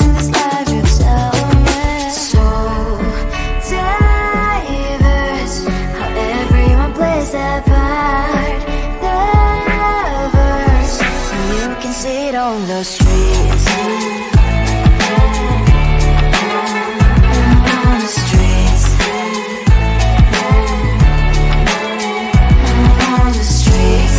in this life, you tell me. So diverse, how everyone plays their part. Their verse, and you can see it on the streets. On the streets. On the streets.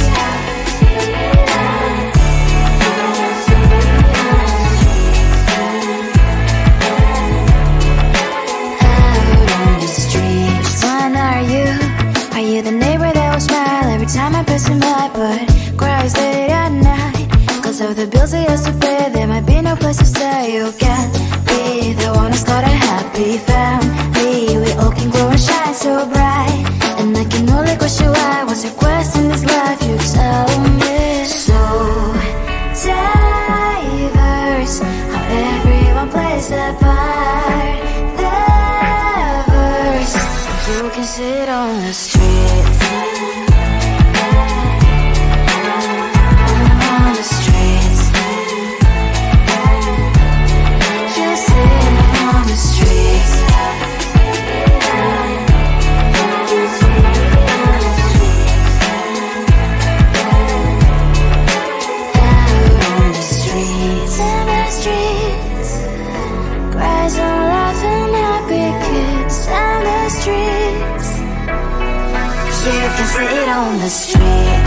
The neighbor that will smile every time I pass him by, but cries late at night cause of the bills he has to pay. There might be no place to stay. You can't be the one who's got a happy family. We all can grow and shine so bright, and I can only question why. What's your quest in this life? You tell me. So diverse, how everyone plays their part. Their verse, you can sit on the street. On the streets. Just sitting on the streets. Out on the streets. In the streets. Cries and laughing happy kids. And the streets. You can sit on the street.